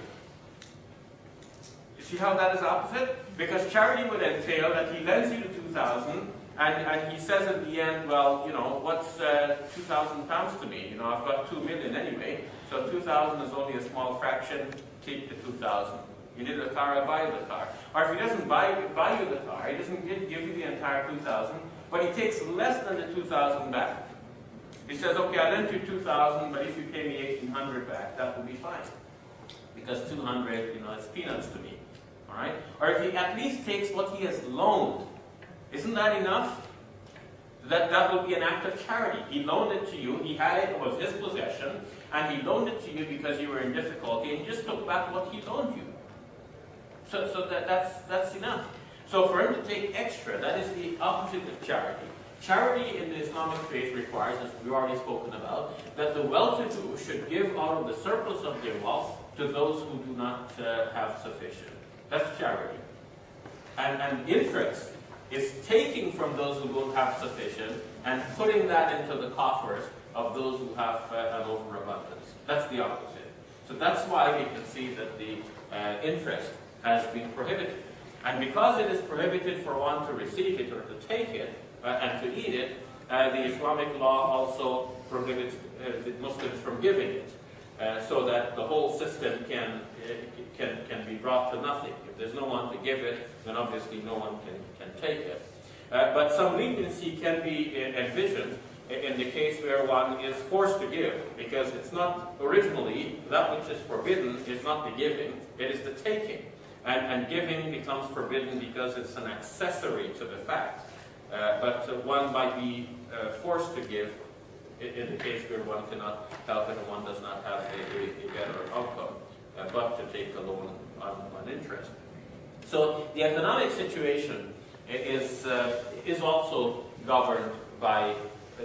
Speaker 2: You see how that is opposite? Because charity would entail that he lends you the 2,000, and he says at the end, well, what's 2,000 pounds to me? I've got 2 million anyway, so 2,000 is only a small fraction. Keep the 2,000. You need a car, I'll buy you the car. Or if he doesn't buy you the car, he doesn't give you the entire 2,000, but he takes less than the 2,000 back. He says, okay, I lent you 2,000, but if you pay me 1,800 back, that will be fine. Because 200, is peanuts to me. All right? Or if he at least takes what he has loaned, isn't that enough? That will be an act of charity. He loaned it to you, he had it, it was his possession, and he loaned it to you because you were in difficulty, and he just took back what he loaned you. So that's enough. So for him to take extra, that is the opposite of charity. Charity in the Islamic faith requires, as we've already spoken about, that the well-to-do should give out of the surplus of their wealth to those who do not have sufficient. That's charity. And interest is taking from those who don't have sufficient and putting that into the coffers of those who have an overabundance. That's the opposite. So that's why we can see that the interest has been prohibited. And because it is prohibited for one to receive it or to take it and to eat it, the Islamic law also prohibits the Muslims from giving it, so that the whole system can be brought to nothing. If there's no one to give it, then obviously no one can take it. But some leniency can be envisioned in the case where one is forced to give, because it's not originally, that which is forbidden is not the giving, it is the taking. And giving becomes forbidden because it's an accessory to the fact. But one might be forced to give in the case where one cannot help it and one does not have a better outcome, but to take a loan on interest. So the economic situation is also governed by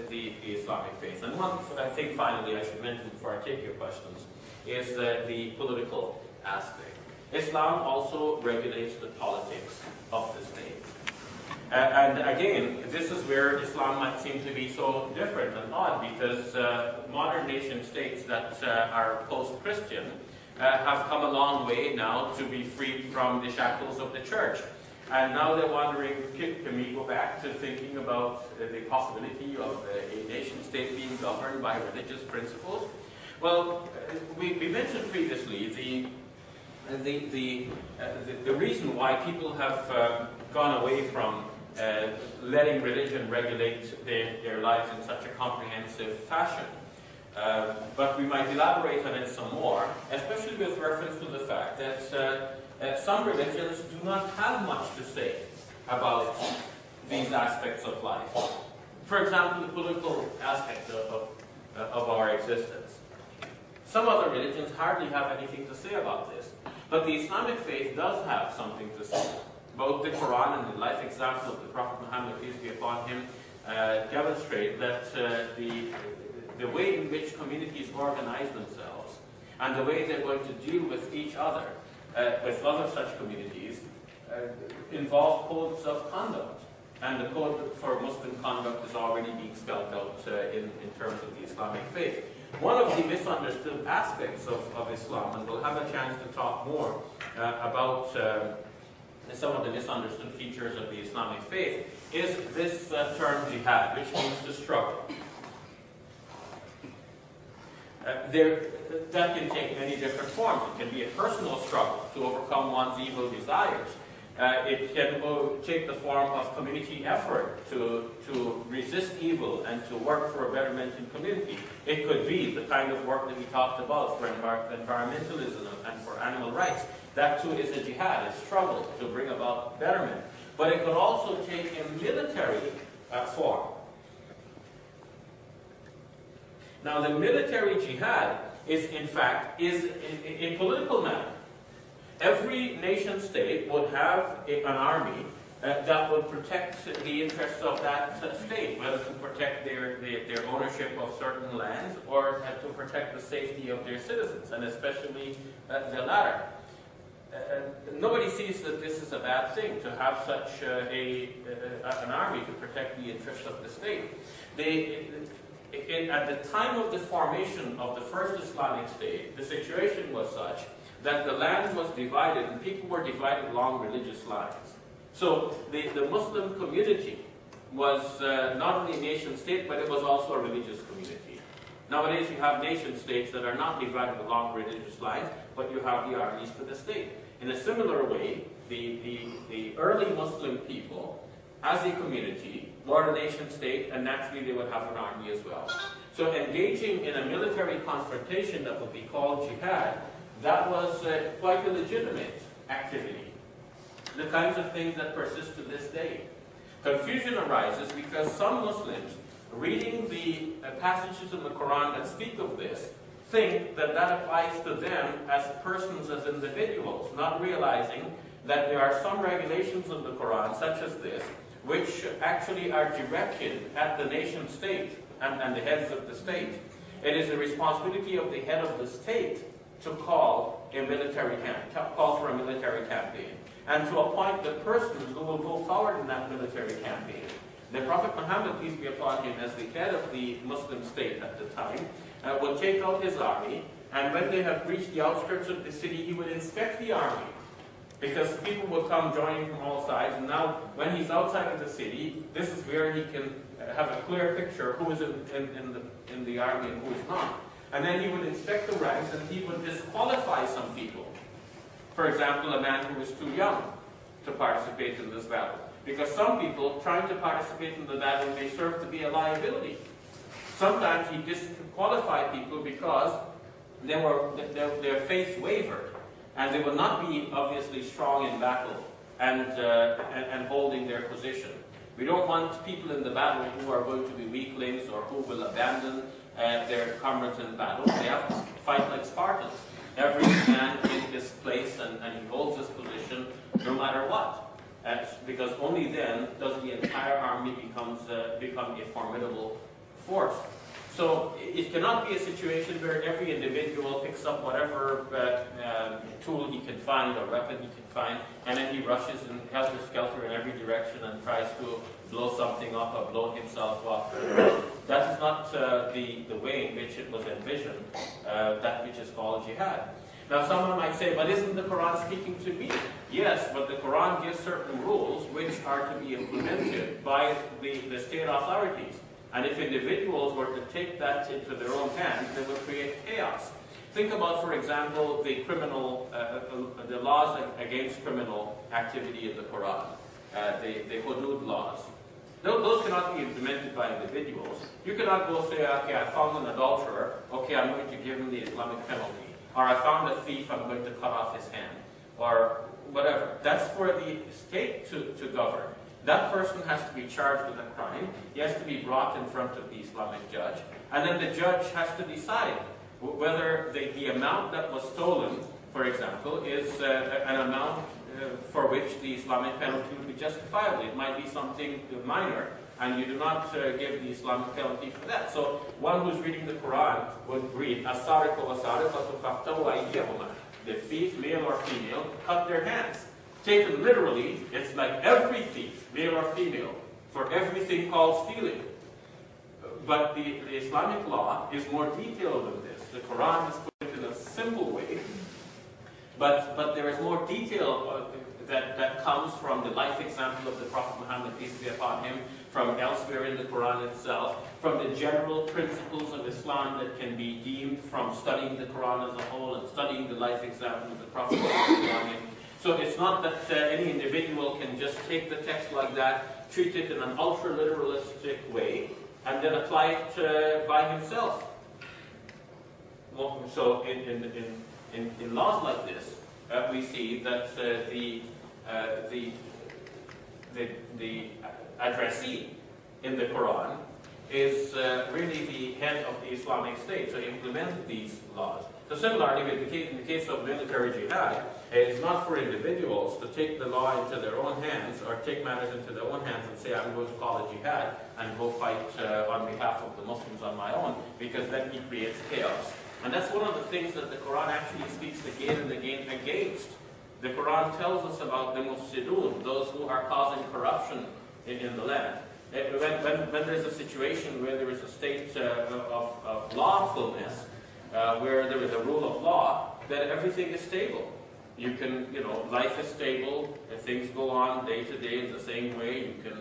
Speaker 2: the Islamic faith. And one, I think finally I should mention before I take your questions, is the political aspect. Islam also regulates the politics of the state. And again, this is where Islam might seem to be so different and odd, because modern nation states that are post-Christian have come a long way now to be freed from the shackles of the church. And now they're wondering, can we go back to thinking about the possibility of a nation state being governed by religious principles? Well, we mentioned previously the reason why people have gone away from letting religion regulate their lives in such a comprehensive fashion. But we might elaborate on it some more, especially with reference to the fact that some religions do not have much to say about these aspects of life. For example, the political aspect of our existence. Some other religions hardly have anything to say about this. But the Islamic faith does have something to say. Both the Quran and the life example of the Prophet Muhammad, peace be upon him, demonstrate that the way in which communities organize themselves and the way they're going to deal with each other, with other such communities, involve codes of conduct. And the code for Muslim conduct is already being spelled out in terms of the Islamic faith. One of the misunderstood aspects of Islam, and we'll have a chance to talk more about some of the misunderstood features of the Islamic faith, is this term jihad, which means to struggle. That can take many different forms. It can be a personal struggle to overcome one's evil desires. It can take the form of community effort to resist evil and to work for a betterment in community. It could be the kind of work that we talked about for environmentalism and for animal rights. That too is a jihad, a struggle to bring about betterment. But it could also take a military form. Now the military jihad is in fact a political matter. Every nation state would have an army that would protect the interests of that state, whether to protect their ownership of certain lands or to protect the safety of their citizens, and especially the latter. Nobody sees that this is a bad thing, to have such an army to protect the interests of the state. At the time of the formation of the first Islamic state, the situation was such that the land was divided and people were divided along religious lines. So the Muslim community was not only a nation state, but it was also a religious community. Nowadays you have nation states that are not divided along religious lines, but you have the armies for the state. In a similar way, the early Muslim people, as a community, were a nation state, and naturally they would have an army as well. So engaging in a military confrontation that would be called jihad, that was quite a legitimate activity. The kinds of things that persist to this day. Confusion arises because some Muslims, reading the passages in the Quran that speak of this, think that that applies to them as persons, as individuals, not realizing that there are some regulations of the Quran, such as this, which actually are directed at the nation state and the heads of the state. It is the responsibility of the head of the state to call for a military campaign, and to appoint the persons who will go forward in that military campaign. The Prophet Muhammad, peace be upon him, as the head of the Muslim state at the time, would take out his army, and when they have reached the outskirts of the city, he would inspect the army, because people would come joining from all sides. And now, when he's outside of the city, this is where he can have a clear picture who is in the army and who is not. And then he would inspect the ranks, and he would disqualify some people. For example, a man who was too young to participate in this battle. Because some people trying to participate in the battle may serve to be a liability. Sometimes he disqualified people because their faith wavered, and they will not be obviously strong in battle and holding their position. We don't want people in the battle who are going to be weaklings or who will abandon their comrades in battle. They have to fight like Spartans. Every man in his place, and he holds his position no matter what. Because only then does the entire army become a formidable force. So it cannot be a situation where every individual picks up whatever tool he can find or weapon he can find, and then he rushes and helter-skelter in every direction and tries to blow something up or blow himself up. That is not the way in which it was envisioned, that which is called jihad. Now someone might say, but isn't the Quran speaking to me? Yes, but the Quran gives certain rules which are to be implemented by the state authorities. And if individuals were to take that into their own hands, they would create chaos. Think about, for example, the laws against criminal activity in the Quran, the hudud laws. Those cannot be implemented by individuals. You cannot go say, okay, I found an adulterer, okay, I'm going to give him the Islamic penalty. Or I found a thief, I'm going to cut off his hand. Or whatever. That's for the state to govern. That person has to be charged with a crime. He has to be brought in front of the Islamic judge. And then the judge has to decide whether the amount that was stolen, for example, is an amount for which the Islamic penalty would be justifiable. It might be something minor, and you do not give the Islamic penalty for that. So one who's reading the Quran would read, "As-sariqu was-sariqatu faqtaw aydiyahuma." The thief, male or female, cut their hands. Taken literally, it's like every thief, male or female, for everything called stealing. But the Islamic law is more detailed than this. The Quran is put in a simple way, but there is more detail that comes from the life example of the Prophet Muhammad, peace be upon him, from elsewhere in the Quran itself, from the general principles of Islam that can be deemed from studying the Quran as a whole and studying the life example of the Prophet Muhammad. So it's not that any individual can just take the text like that, treat it in an ultra-literalistic way, and then apply it by himself. So in laws like this, we see that the addressee in the Quran is really the head of the Islamic State to implement these laws. So similarly, in the case of military jihad, it's not for individuals to take the law into their own hands or take matters into their own hands and say, I'm going to call it jihad and go fight on behalf of the Muslims on my own, because then he creates chaos. And that's one of the things that the Quran actually speaks again and again against. The Quran tells us about the mufsidun, those who are causing corruption in the land. When there's a situation where there is a state of lawfulness, where there is a rule of law, then everything is stable. You can, life is stable, things go on day to day in the same way. You can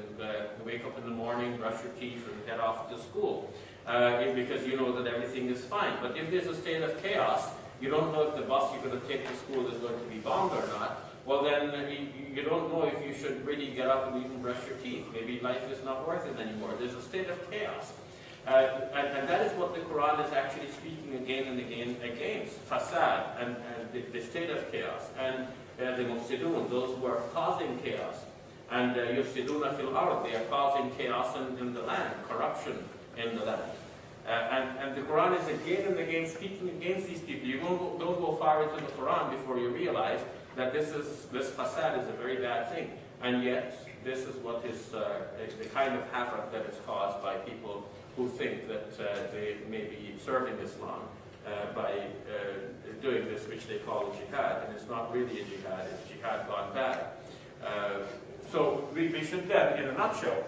Speaker 2: wake up in the morning, brush your teeth, and head off to school, because you know that everything is fine. But if there's a state of chaos, you don't know if the bus you're going to take to school is going to be bombed or not, well then you don't know if you should really get up and even brush your teeth. Maybe life is not worth it anymore. There's a state of chaos. And that is what the Quran is actually speaking again and again against. Fasad, and the state of chaos. And the mufsidun, those who are causing chaos. And yufsiduna fil ard, they are causing chaos in the land, corruption in the land. And the Quran is again and again speaking against these people. You don't go far into the Quran before you realize that this fasad is a very bad thing. And yet, this is what is the kind of havoc that is caused by people who think that they may be serving Islam by doing this, which they call a jihad. And it's not really a jihad, it's jihad gone bad. So we should then, in a nutshell,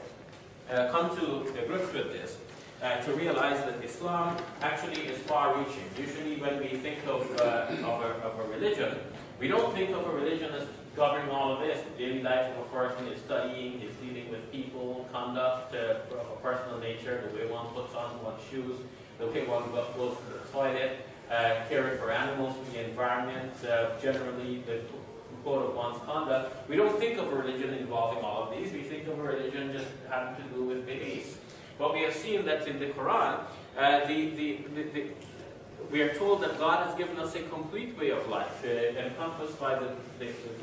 Speaker 2: come to grips with this, to realize that Islam actually is far-reaching. Usually when we think of a religion, we don't think of a religion as governing all of this. The daily life of a person is studying, is dealing with people, conduct of a personal nature, the way one puts on one's shoes, the way one goes to the toilet, caring for animals, for the environment, generally code of one's conduct. We don't think of a religion involving all of these. We think of a religion just having to do with beliefs. But we have seen that in the Quran, we are told that God has given us a complete way of life, encompassed by the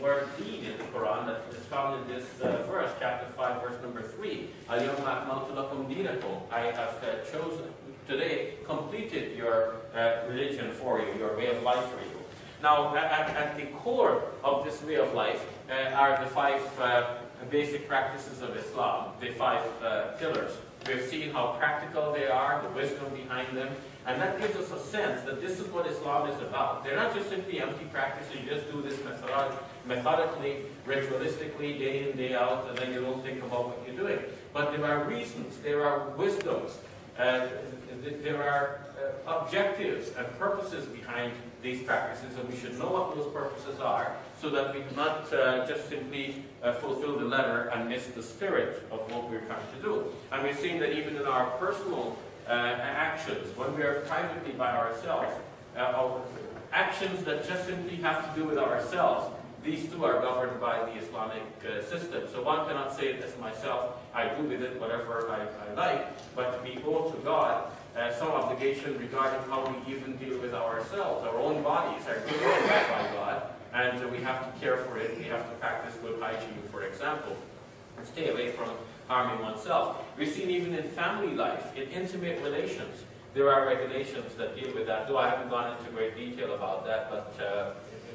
Speaker 2: word Deen in the Quran that is found in this verse, chapter 5, verse number 3. Al-yawma akmaltu lakum deenakum. I have chosen today, completed your religion for you, your way of life for you. Now, at the core of this way of life are the 5 basic practices of Islam, the 5 pillars. We've seen how practical they are, the wisdom behind them, and that gives us a sense that this is what Islam is about. They're not just simply empty practices. You just do this methodically, ritualistically, day in, day out, and then you don't think about what you're doing. But there are reasons, there are wisdoms, there are objectives and purposes behind these practices, and we should know what those purposes are so that we do not just simply fulfill the letter and miss the spirit of what we're trying to do. And we've seen that even in our personal actions, when we are privately by ourselves, actions that just simply have to do with ourselves, these too are governed by the Islamic system. So one cannot say this myself, I do with it whatever I like, but we owe to God some obligation regarding how we even deal with ourselves. Our own bodies are given by God, and we have to care for it. We have to practice good hygiene, for example, and stay away from harming oneself. We've seen even in family life, in intimate relations, there are regulations that deal with that, though I haven't gone into great detail about that, but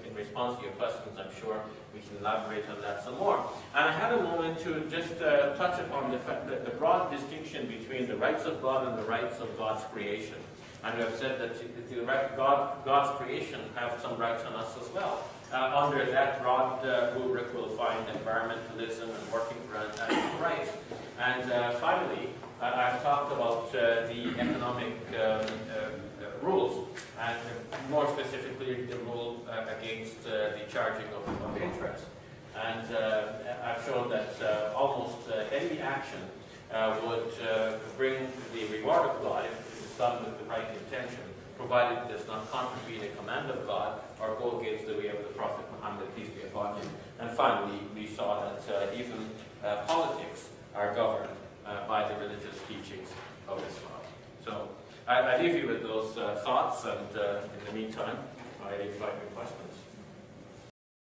Speaker 2: in response to your questions, I'm sure we can elaborate on that some more. And I had a moment to just touch upon the fact that the broad distinction between the rights of God and the rights of God's creation. And we have said that God's creation have some rights on us as well. Under that broad rubric, we'll find environmentalism and working for animal rights. And finally, I've talked about the economic rules, and more specifically the rule against the charging of interest. And I've shown that almost any action would bring the reward of God if it's done with the right intention, provided it does not contravene a command of God or go against the way of the Prophet Muhammad, peace be upon him. And finally, we saw that even politics are governed by the religious teachings of Islam. So I leave you with those thoughts, and in the meantime, I invite your questions.